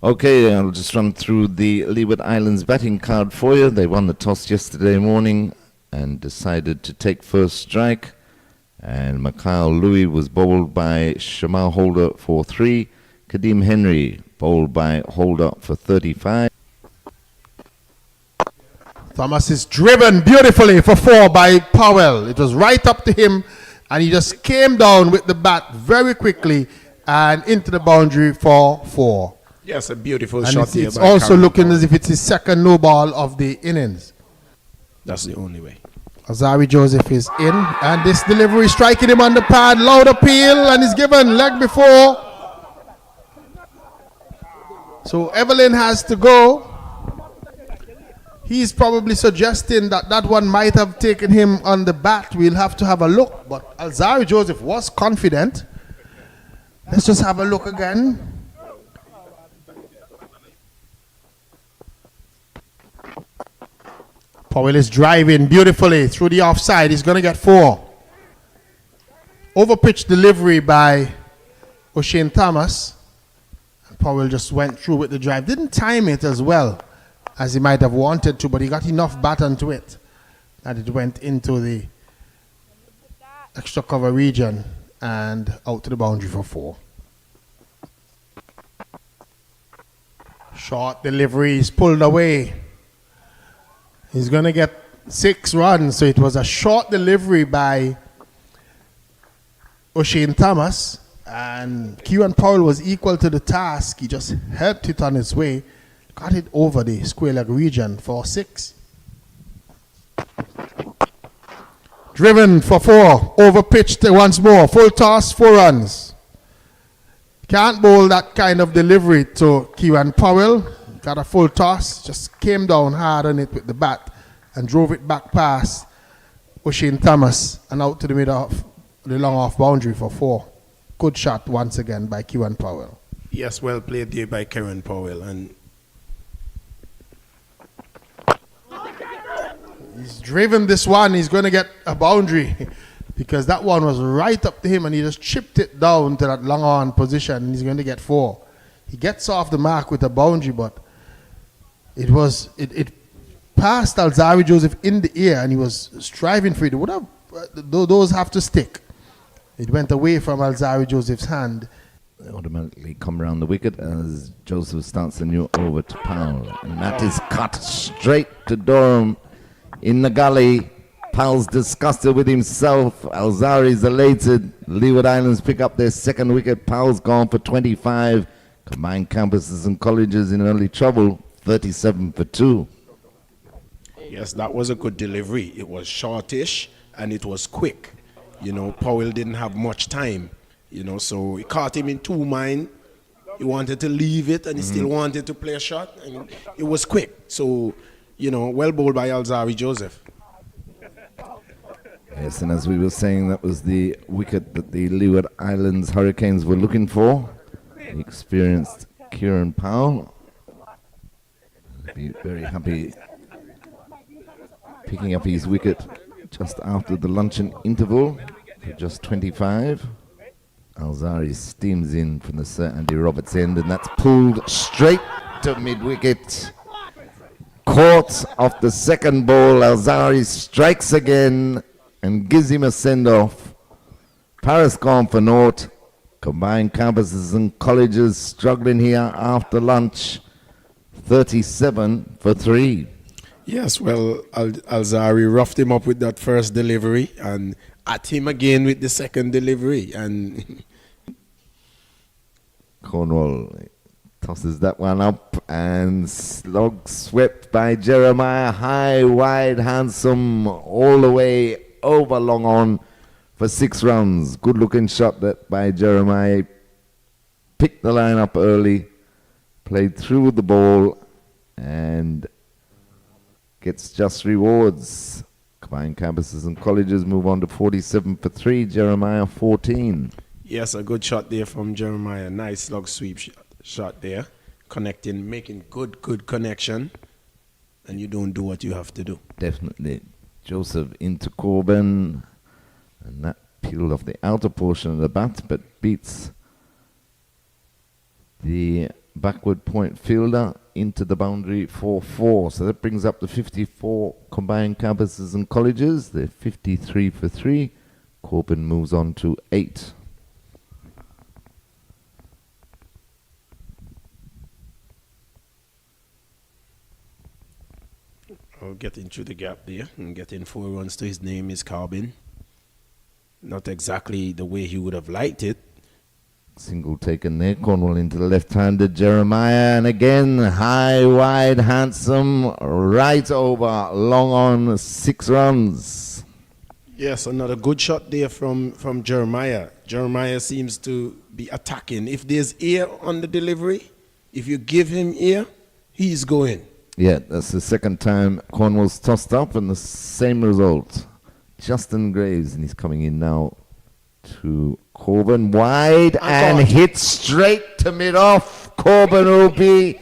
Okay, I'll just run through the Leeward Islands batting card for you. They won the toss yesterday morning and decided to take first strike. And Mikhail Louis was bowled by Shamal Holder for 3. Kadeem Henry bowled by Holder for 35. Thomas is driven beautifully for 4 by Powell. It was right up to him, and he just came down with the bat very quickly and into the boundary for 4. Yes, a beautiful and shot. It's also looking as if it's his second no ball of the innings. That's the only way. Azari Joseph is in, and this delivery striking him on the pad. Loud appeal, and he's given leg before. So Evelyn has to go. He's probably suggesting that that one might have taken him on the bat. We'll have to have a look. But Azari Joseph was confident. Let's just have a look again. Powell is driving beautifully through the offside. He's going to get 4. Overpitched delivery by O'Shane Thomas. And Powell just went through with the drive. Didn't time it as well as he might have wanted to, but he got enough bat onto it that it went into the extra cover region and out to the boundary for 4. Short delivery is pulled away. He's going to get 6 runs. So it was a short delivery by O'Shane Thomas. And Kieran Powell was equal to the task. He just helped it on its way. Got it over the square leg region for 6. Driven for 4. Overpitched once more. Full toss, 4 runs. Can't bowl that kind of delivery to Kieran Powell. Got a full toss, just came down hard on it with the bat and drove it back past O'Shane Thomas and out to the middle of the long off boundary for 4. Good shot once again by Kieran Powell. Yes, well played there by Kieran Powell. And he's driven this one. He's going to get a boundary because that one was right up to him and he just chipped it down to that long on position and he's going to get 4. He gets off the mark with a boundary, but it passed Alzari Joseph in the air and he was striving for it. Would have, those have to stick. It went away from Alzari Joseph's hand. They automatically come around the wicket as Joseph starts the new over to Powell. And that is cut straight to Durham in the gully. Powell's disgusted with himself. Alzari's elated. Leeward Islands pick up their second wicket. Powell's gone for 25. Combined campuses and colleges in early trouble. 37 for 2. yes, that was a good delivery. It was shortish and it was quick. You know, Powell didn't have much time. You know, so it caught him in 2 minds. He wanted to leave it and he still wanted to play a shot. And it was quick. So, you know, well bowled by Alzari Joseph. Yes, and as we were saying, that was the wicket that the Leeward Islands Hurricanes were looking for. The experienced Kieran Powell. Be very happy picking up his wicket just after the luncheon interval for just 25. Alzari steams in from the Sir Andy Roberts end, and that's pulled straight to mid-wicket. Caught off the second ball, Alzari strikes again and gives him a send-off. Paris gone for naught. Combined campuses and colleges struggling here after lunch. 37 for 3. Yes, well, Alzari roughed him up with that first delivery and at him again with the second delivery. And Cornwall tosses that one up and slog swept by Jeremiah. High, wide, handsome, all the way over long on for 6 runs. Good looking shot that by Jeremiah. Picked the line up early, played through the ball and gets just rewards. Combined campuses and colleges move on to 47 for 3. Jeremiah 14. yes, a good shot there from Jeremiah. Nice slug sweep shot there. Connecting, making good connection. And you don't do what you have to do. Definitely. Joseph into Corbin. And that peeled off the outer portion of the bat, but beats the backward point fielder into the boundary for 4. So that brings up the 54 combined campuses and colleges. They're 53 for 3. Corbin moves on to 8. I'll get into the gap there and getting 4 runs to his name is Corbin. Not exactly the way he would have liked it. Single taken there. Cornwall into the left-handed Jeremiah. And again, high, wide, handsome, right over, long on, 6 runs. Yes, another good shot there from Jeremiah. Jeremiah seems to be attacking. If there's air on the delivery, if you give him air, he's going. Yeah, that's the second time Cornwall's tossed up and the same result. Justin Graves, and he's coming in now to Corbin. Wide and hit straight to mid-off. Corbin will be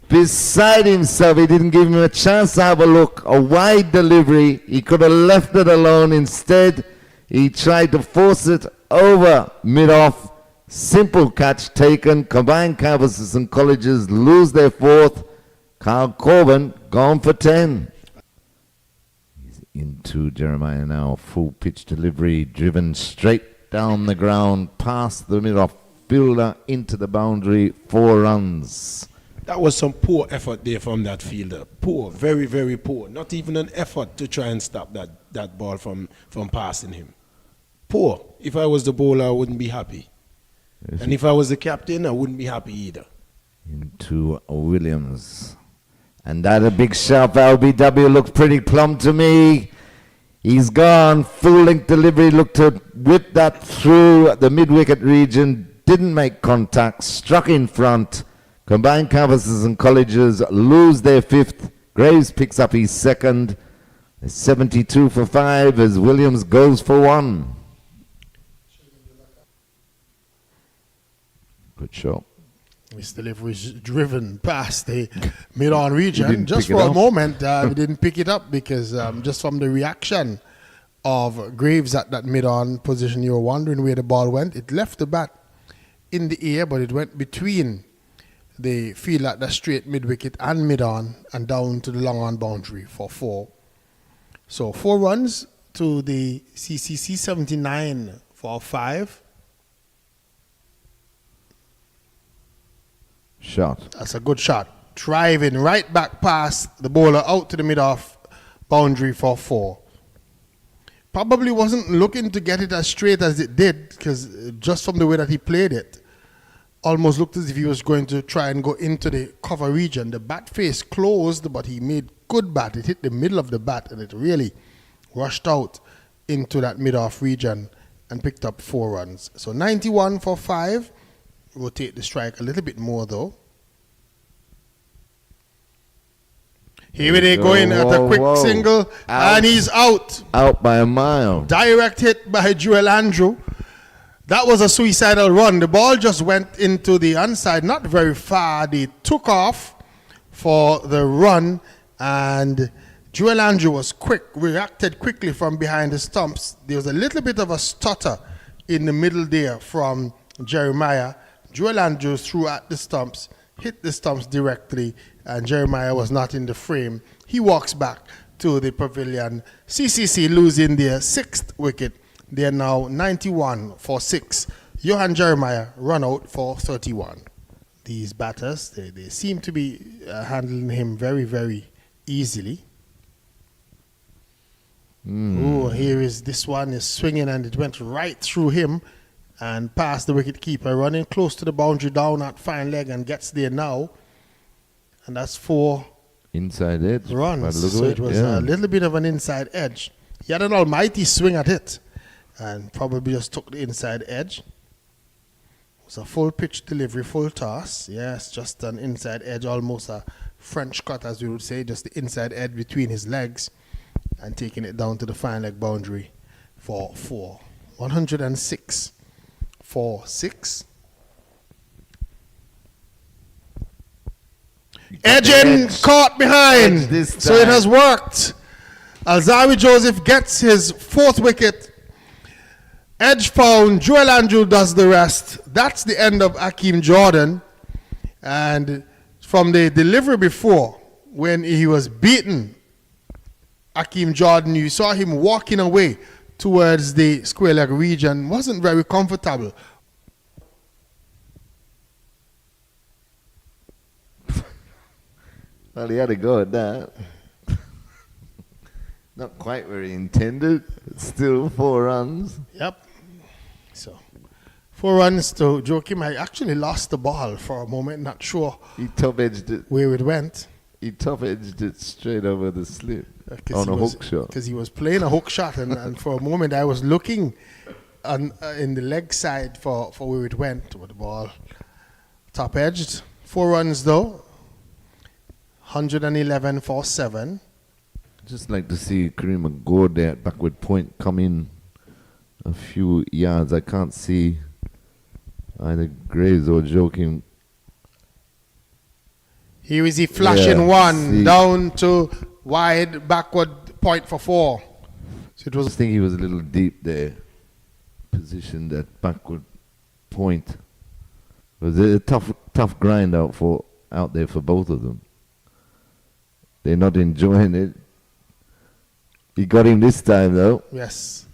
beside himself. He didn't give him a chance to have a look. A wide delivery. He could have left it alone. Instead, he tried to force it over mid-off. Simple catch taken. Combined campuses and colleges lose their 4th. Carl Corbin gone for 10. He's into Jeremiah now. Full pitch delivery. Driven straight down the ground. Past the mid-off fielder into the boundary. 4 runs. That was some poor effort there from that fielder. Poor, very, very poor. Not even an effort to try and stop that ball from passing him. Poor. If I was the bowler, I wouldn't be happy. Yes. And if I was the captain, I wouldn't be happy either. Into Williams. And that a big sharp LBW looked pretty plumb to me. He's gone. Full length delivery. Looked to whip that through the mid-wicket region. Didn't make contact. Struck in front. Combined campuses and colleges lose their 5th. Graves picks up his 2nd. 72 for 5 as Williams goes for 1. Good shot. His delivery was driven past the mid-on region. Just for a moment, we didn't pick it up because just from the reaction of Graves at that mid-on position, you were wondering where the ball went. It left the bat in the air, but it went between the field at the straight mid-wicket and mid-on and down to the long-on boundary for 4. So 4 runs to the CCC, 79 for 5. Shot. That's a good shot. Driving right back past the bowler out to the mid-off boundary for 4. Probably wasn't looking to get it as straight as it did because just from the way that he played it, almost looked as if he was going to try and go into the cover region. The bat face closed, but he made good bat. It hit the middle of the bat and it really rushed out into that mid-off region and picked up 4 runs. So 91 for 5. Rotate the strike a little bit more though. Here they go in at a quick single out, and he's out. Out by a mile. Direct hit by Joel Andrew. That was a suicidal run. The ball just went into the onside, not very far. They took off for the run and Joel Andrew was quick, reacted quickly from behind the stumps. There was a little bit of a stutter in the middle there from Jeremiah. Joel Andrews threw at the stumps, hit the stumps directly, and Jeremiah was not in the frame. He walks back to the pavilion. CCC losing their 6th wicket. They are now 91 for 6. Johan Jeremiah run out for 31. These batters, they seem to be handling him very, very easily. Oh, here is this one is swinging and it went right through him and past the wicket keeper, running close to the boundary down at fine leg and gets there now. And that's 4 inside edge runs. So it was a little bit of an inside edge. He had an almighty swing at it and probably just took the inside edge. It was a full pitch delivery, full toss. Yes, just an inside edge, almost a French cut as we would say, just the inside edge between his legs and taking it down to the fine leg boundary for 4. 106 for 6. Edging caught behind, so it has worked. Alzari Joseph gets his 4th wicket. Edge found, Joel Andrew does the rest. That's the end of Akeem Jordan. And from the delivery before, when he was beaten, Akeem Jordan, you saw him walking away towards the square leg region, wasn't very comfortable. Well, he had a go at that. Not quite where he intended. But still 4 runs. Yep. So 4 runs to Joachim. I actually lost the ball for a moment, not sure He top edged it. where it went. He top edged it straight over the slip on a hook shot. Because he was playing a hook shot, and for a moment I was looking in the leg side for where it went with the ball top edged. 4 runs though, 111 for 7. Just like to see Kareem go there at backward point come in a few yards. I can't see either Graves or Joachim. Here is he flashing one see. down to wide backward point for 4. So it I was just think he was a little deep there, positioned at backward point. It was a tough grind out there for both of them. They're not enjoying it. He got him this time though. yes.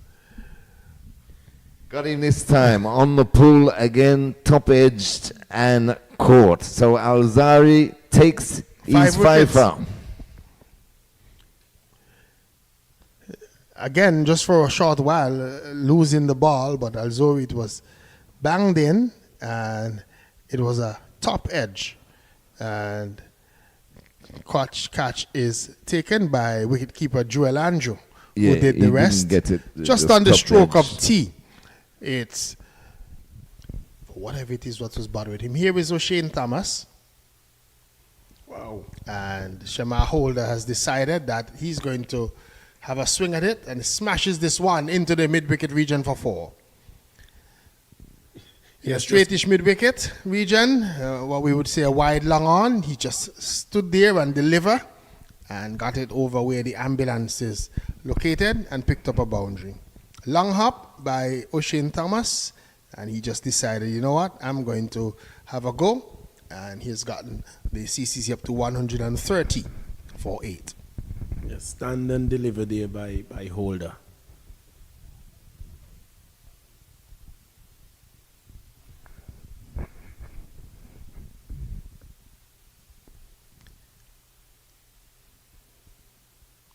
Got him this time on the pull again, top edged and caught. So Alzari takes his 5 wickets. fifer. Again, just for a short while, losing the ball, but although it was banged in and it was a top edge, and catch is taken by wicketkeeper Joel Andrew, Yeah, who did he the didn't rest. get it, Just just on the top stroke edge. of T. It's whatever it is what was bothering him. Here is O'Shane Thomas. Wow. And Shema Holder has decided that he's going to have a swing at it and smashes this one into the mid-wicket region for 4. Yeah, straightish mid-wicket region, what we would say a wide long on. He just stood there and delivered and got it over where the ambulance is located and picked up a boundary. Long hop by O'Shane Thomas, and he just decided, you know what, I'm going to have a go. And he has gotten the CCC up to 130 for 8. Yes, stand and deliver there by Holder.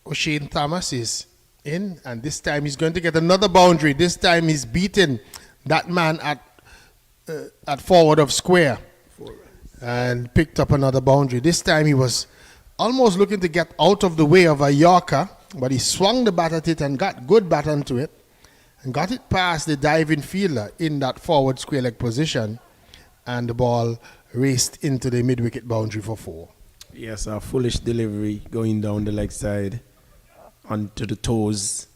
O'Shane Thomas is in, and this time he's going to get another boundary. This time he's beaten that man at forward of square and picked up another boundary. This time he was almost looking to get out of the way of a Yorker, but he swung the bat at it and got good bat onto it and got it past the diving fielder in that forward square leg position, and the ball raced into the mid-wicket boundary for 4. Yes, a foolish delivery going down the leg side onto the toes.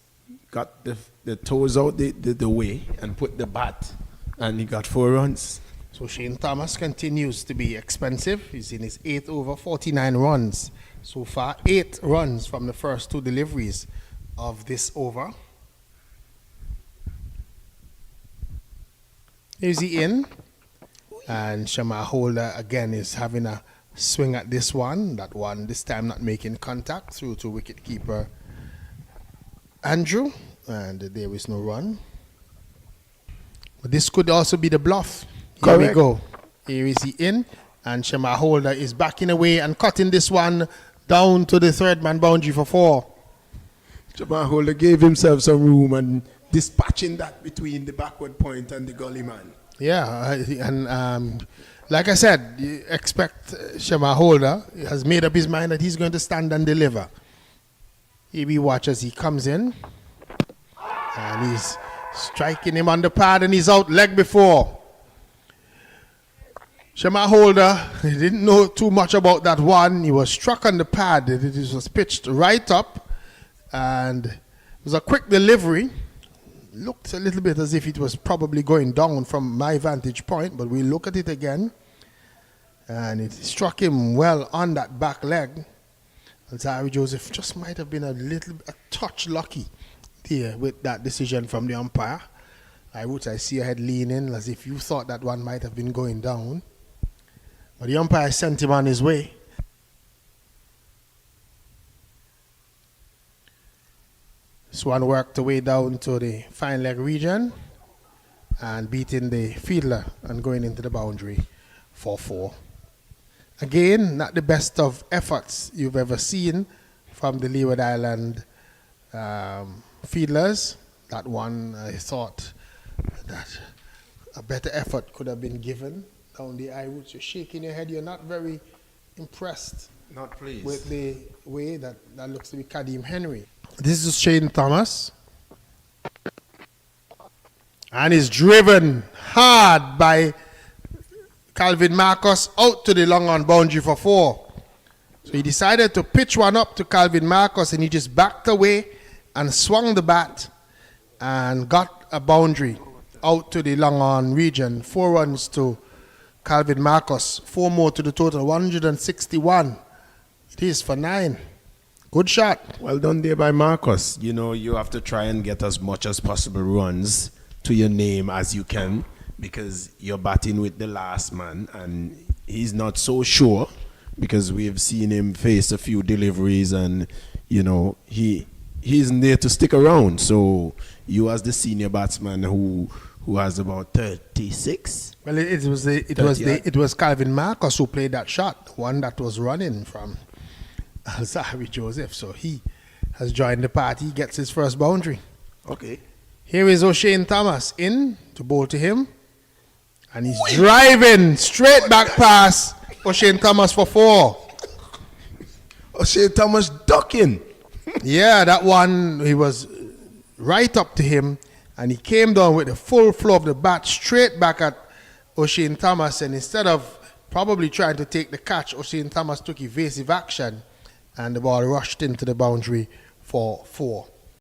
Got the toes out the way and put the bat, and he got 4 runs. So Shane Thomas continues to be expensive. He's in his 8th over, 49 runs. So far, 8 runs from the first 2 deliveries of this over. Here's he in. And Shema Holder again is having a swing at this one. That one this time not making contact through to wicketkeeper Andrew. And there is no run. But this could also be the bluff. Here we Correct. go. Here is he in, and Shema Holder is backing away and cutting this one down to the 3rd man boundary for 4. Jamal Holder gave himself some room and dispatching that between the backward point and the gully man. Yeah, and like I said, you expect Shema Holder has made up his mind that he's going to stand and deliver. Here we watch as he comes in, and he's striking him on the pad, and he's out leg before. Shema Holder, he didn't know too much about that one. He was struck on the pad. It was pitched right up, and it was a quick delivery. Looked a little bit as if it was probably going down from my vantage point, but we look at it again, and it struck him well on that back leg. Alzari Joseph just might have been a touch lucky there with that decision from the umpire. I see your head leaning as if you thought that one might have been going down. But the umpire sent him on his way. Swan worked the way down to the fine leg region and beating the fielder and going into the boundary for 4. Again, not the best of efforts you've ever seen from the Leeward Island fielders. That one, I thought that a better effort could have been given down the Iwoods. You're shaking your head. You're not very impressed Not pleased. with the way that looks to be Kadeem Henry. This is Shane Thomas. And is driven hard by Calvin Marcus out to the long on boundary for 4. So he decided to pitch one up to Calvin Marcus, and he just backed away and swung the bat and got a boundary out to the long on region. 4 runs to Calvin Marcus, 4 more to the total, 161. It is for 9. Good shot. Well done there by Marcus. You know, you have to try and get as much as possible runs to your name as you can, because you're batting with the last man, and he's not so sure, because we've seen him face a few deliveries, and you know he's there to stick around. So you, as the senior batsman who has about 36. Well, it was Calvin Marcus who played that shot, the one that was running from Alzari Joseph. So he has joined the party, gets his first boundary. Okay. Here is O'Shane Thomas in to bowl to him. And he's driving straight back past O'Shane Thomas for 4. O'Shane Thomas ducking. Yeah, that one, he was right up to him, and he came down with the full flow of the bat straight back at O'Shane Thomas, and instead of probably trying to take the catch, O'Shane Thomas took evasive action, and the ball rushed into the boundary for 4.